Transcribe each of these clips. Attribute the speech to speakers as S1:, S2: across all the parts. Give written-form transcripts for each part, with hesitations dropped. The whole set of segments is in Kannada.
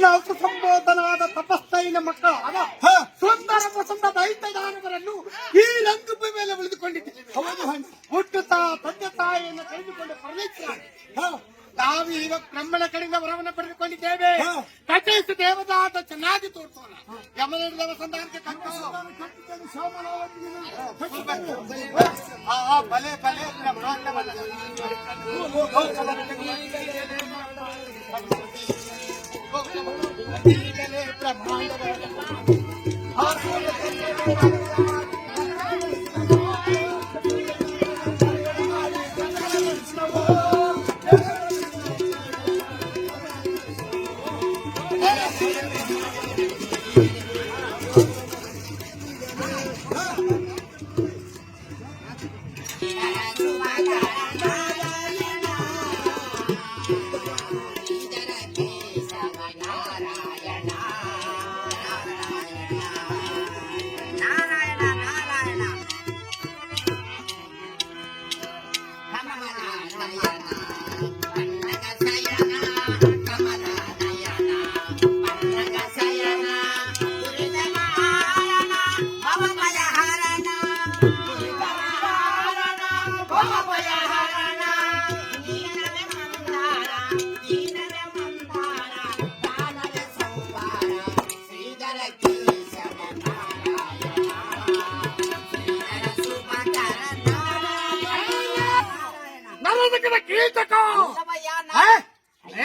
S1: ನನ್ನ ಅಸು ಸಂಬೋಧನಾದ ತಪಸ್ಥೈನ ಮಕ್ಕಳಾದ ಸುಂದರ ವಸಂತ ದೈತ್ಯದಾನವರನ್ನು ಈ ರಂಗಭೂಮಿ ಮೇಲೆ ಉಳಿದುಕೊಂಡಿದ್ದೇನೆ. ಹುಟ್ಟುತ್ತಾ ತಂದೆ ತಾಯಿಯನ್ನು ಕಳೆದುಕೊಂಡು ಪರಮೇಶ್ವರ ನಾವೀಗ ಬ್ರಹ್ಮನ ಕಡೆಯಿಂದ ವರವನ್ನು ಪಡೆದುಕೊಂಡಿದ್ದೇವೆ. ಕಟೇಶ್ ದೇವದಾತ ಚೆನ್ನಾಗಿ ತೋರಿಸೋಣ. ಯಮನಿಡಿದ ಸಂಧಾನಕ್ಕೆ ಬಲೆ ಬಲೆ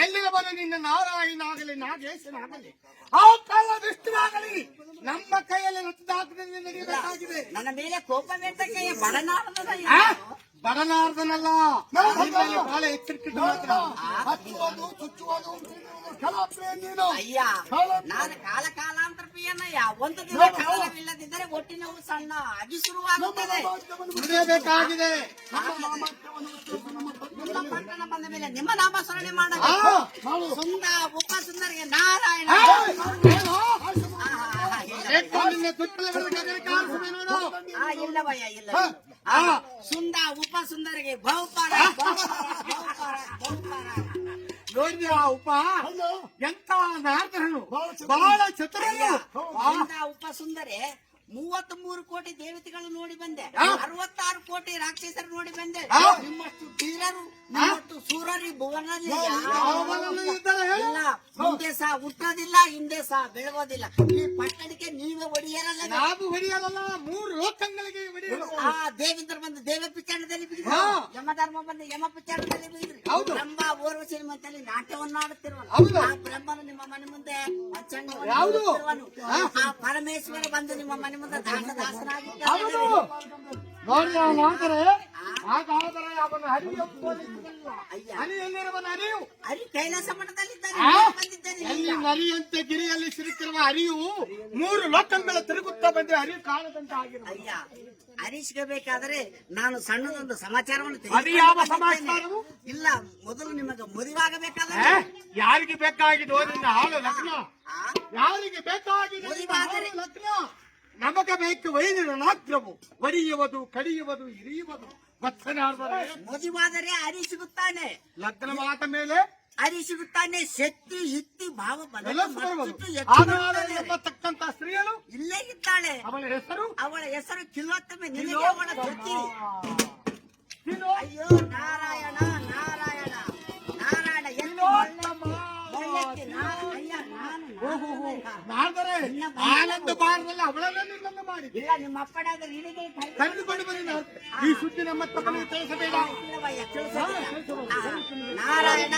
S1: ಎಲ್ಲಿಗೆ ಬರು ನಿನ್ನ ನಾರಾಯಣಾಗಲಿ ನಾಗೇಶನಾಗಲಿ ಆ ಕಾಲ ವಿಷ್ಣುವಾಗಲಿ ನಮ್ಮ ಕೈಯಲ್ಲಿ ರಕ್ತದಾತದಿಂದ ನಡೆಯಬೇಕಾಗಿದೆ.
S2: ನನ್ನ ಮೇಲೆ ಕೋಪ ಬೇಟಕ್ಕೆ
S1: ಬಡನಾರ್ದನಲ್ಲ ಬಹಳ ಎಚ್ಚರಿಕೆ
S2: ಅಯ್ಯ. ನಾನು ಕಾಲಾಂತರ ಪ್ರಿಯನಯ್ಯ. ಒಂದು ದಿನ ಕಾಲವಿಲ್ಲದಿದ್ದರೆ ಹೊಟ್ಟಿನ ಸಣ್ಣ ಅಗಿ ಶುರುವಾಗುತ್ತದೆ.
S1: ಬೇಕಾಗಿದೆ.
S2: ನಿಮ್ಮ ಪಟ್ಟಣ ಬಂದ ಮೇಲೆ ನಿಮ್ಮ ನಾಮ ಸ್ಮರಣೆ ಮಾಡಬೇಕು. ಸುಂದ ಉಪ ಸುಂದರಿಗೆ ನಾರಾಯಣ. ಇಲ್ಲವಯ್ಯ ಇಲ್ಲ. ಸುಂದ ಉಪ ಸುಂದರಿಗೆ ಬಹುಪಾರ
S1: ನೋಡಿದ ಉಪ ಎಂತ ನಾರದನು ಬಹಳ ಚತುರನು.
S2: ಉಪ ಸುಂದರಿ 33 ಕೋಟಿ ದೇವತೆಗಳು ನೋಡಿ ಬಂದೆ. 66 ಕೋಟಿ ರಾಕ್ಷಸರು ನೋಡಿ ಬಂದೆ. ನಿಮ್ಮಷ್ಟು ಧೀರರು ನಿಮ್ಮಷ್ಟು ಸೂರರಿ ಭುವನಲ್ಲಿ ಇಲ್ಲ. ಮುಂದೆ ಸಹ ಹುಟ್ಟೋದಿಲ್ಲ, ಹಿಂದೆ ಸಹ ಬೆಳಗೋದಿಲ್ಲ. ಈ ಪಟ್ಟಣಕ್ಕೆ ನೀವೇ ಒಡೆಯರಲ್ಲ.
S1: ನಾವು ಹೊಡೆಯಲ್ಲ, 3 ಲೋಕಗಳಿಗೆ
S2: ಆ ದೇವೇಂದ್ರ ಬಂದು ದೇವ ಪಿಚಾಣದಲ್ಲಿ ಬಿದ್ದರು, ಯಮಧರ್ಮ ಬಂದು ಯಮ ಪಿಚಾಣದಲ್ಲಿ ಬಿದ್ದರು. ಬ್ರಹ್ಮ ಓರ್ವಶಿ ಮಂತಲ್ಲಿ ನಾಟ್ಯವನ್ನು ಆಡುತ್ತಿರುವನು. ಆ ಬ್ರಹ್ಮನು ನಿಮ್ಮ ಮನೆ ಮುಂದೆ ಚಂಡವನ್ನು, ಆ ಪರಮೇಶ್ವರ ಬಂದು ನಿಮ್ಮ ಮನೆ ಮುಂದೆ ದಾಸನಾಗಿದ್ದಾರೆ. ಹರಿ ಕೈಲಾಸ ಮಠದಲ್ಲಿದ್ದಾರೆ.
S1: ನರಿಯಂತೆ ಗಿರಿಯಲ್ಲಿ ಸಿರುತ್ತಿರುವ ಹರಿಯು 3 ಲೋಕಗಳ ತಿರುಗುತ್ತಾ ಬಂದ್ರೆ ಹರಿಯು ಕಾಣದಂತ ಆಗಿರುವ.
S2: ಅಯ್ಯ, ಹರೀಶ್ಗೆ ನಾನು ಸಣ್ಣದೊಂದು ಸಮಾಚಾರವನ್ನು ಇಲ್ಲ. ಮೊದಲು ನಿಮಗೆ ಮದುವಾಗಬೇಕಾದ್ರೆ
S1: ಯಾರಿಗೆ ಬೇಕಾಗಿದೆ ನಿನ್ನ ಹಾಳು ಲಗ್ನ? ಯಾರಿಗೆ ಬೇಕಾಗಿದೆ ಲಗ್ನ? ನಮಗೆ ಬೇಕು ವೈದ್ಯರ ನಾಟ್ಯವು, ಒಡೆಯುವುದು, ಕಡಿಯುವುದು, ಇರಿಯುವುದು.
S2: ಮದುವಾದರೆ ಹರಿ ಸಿಗುತ್ತಾನೆ.
S1: ಲಗ್ನ ಮಾತ ಮೇಲೆ
S2: ಹರಿ ಸಿಗುತ್ತಾನೆ. ಶಕ್ತಿ ಯುಕ್ತಿ ಭಾವ
S1: ತಕ್ಕಂತ ಸ್ತ್ರೀಯಳು
S2: ಇಲ್ಲೇ ಇದ್ದಾಳೆ. ಅವಳ ಹೆಸರು ಕಿಲೋತ್ತಮೆ. ನಿನಗೆ ಅವಳ ಗತಿ. ಅಯ್ಯೋ ನಾರಾಯಣ ನಾರಾಯಣ ನಾರಾಯಣ.
S1: ಆನಂದ ಬಾರದಲ್ಲ ಅವಳನ್ನು ಮಾಡಿದೆ.
S2: ಇಲ್ಲ, ನಿಮ್ಮ ಅಪ್ಪನಾದ್ರೆ ನಿನಗೆ
S1: ಕರೆದುಕೊಂಡು ಬಂದ ಈ ಸುದ್ದಿ ನಮ್ಮ ತಪ್ಪನ್ನು ತಿಳಿಸಬೇಡ.
S2: ನಾರಾಯಣ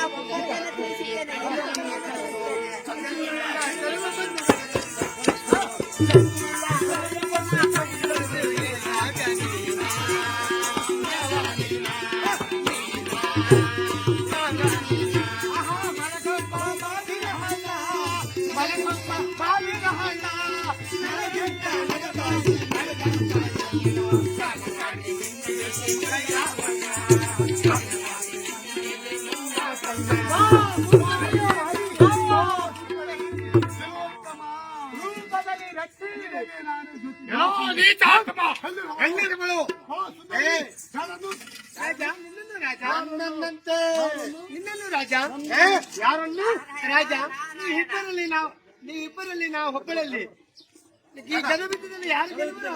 S1: ರಾಜ ನನ್ನಂತೆ ಇನ್ನೇನು ರಾಜ ಯಾರನ್ನು ರಾಜ ನೀವಿಬ್ಬರಲ್ಲಿ ನಾವು ಒಬ್ಬರಲ್ಲಿ ಈ ಜನಬಿದ್ದದಲ್ಲಿ ಯಾರು ಗೆಲ್ಲುವುದು